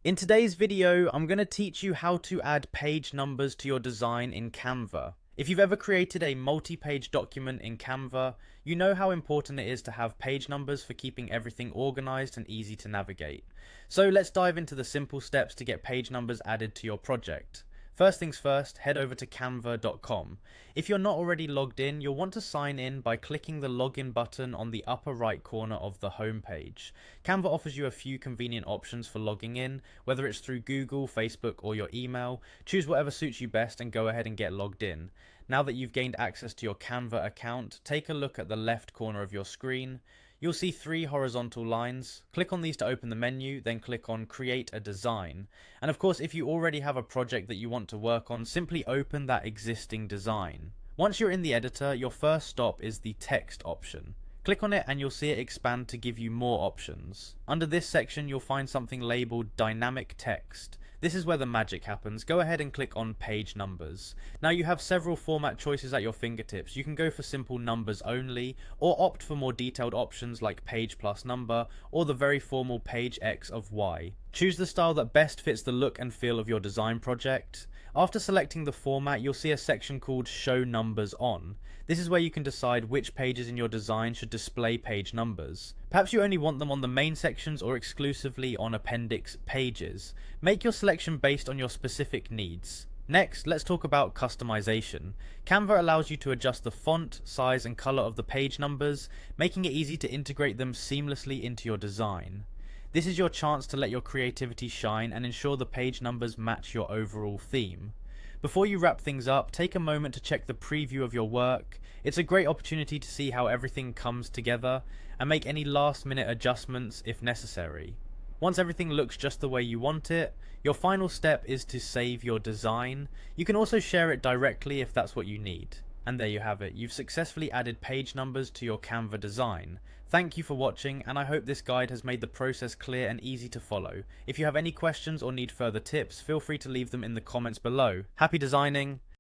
In today's video, I'm going to teach you how to add page numbers to your design in Canva. If you've ever created a multi-page document in Canva, you know how important it is to have page numbers for keeping everything organized and easy to navigate. So let's dive into the simple steps to get page numbers added to your project. First things first, head over to canva.com. If you're not already logged in, you'll want to sign in by clicking the login button on the upper right corner of the home page. Canva offers you a few convenient options for logging in, whether it's through Google, Facebook, or your email. Choose whatever suits you best and go ahead and get logged in. Now that you've gained access to your Canva account, take a look at the left corner of your screen. You'll see three horizontal lines. Click on these to open the menu, then click on Create a Design. And of course, if you already have a project that you want to work on, simply open that existing design. Once you're in the editor, your first stop is the text option. Click on it and you'll see it expand to give you more options. Under this section, you'll find something labeled Dynamic Text. This is where the magic happens. Go ahead and click on Page Numbers. Now you have several format choices at your fingertips. You can go for simple numbers only, or opt for more detailed options like page plus number, or the very formal page X of Y. Choose the style that best fits the look and feel of your design project. After selecting the format, you'll see a section called Show Numbers On. This is where you can decide which pages in your design should display page numbers. Perhaps you only want them on the main sections or exclusively on appendix pages. Make your selection based on your specific needs. Next, let's talk about customization. Canva allows you to adjust the font, size, and color of the page numbers, making it easy to integrate them seamlessly into your design. This is your chance to let your creativity shine and ensure the page numbers match your overall theme. Before you wrap things up, take a moment to check the preview of your work. It's a great opportunity to see how everything comes together and make any last minute adjustments if necessary. Once everything looks just the way you want it, your final step is to save your design. You can also share it directly if that's what you need. And there you have it, you've successfully added page numbers to your Canva design. Thank you for watching, and I hope this guide has made the process clear and easy to follow. If you have any questions or need further tips, feel free to leave them in the comments below. Happy designing!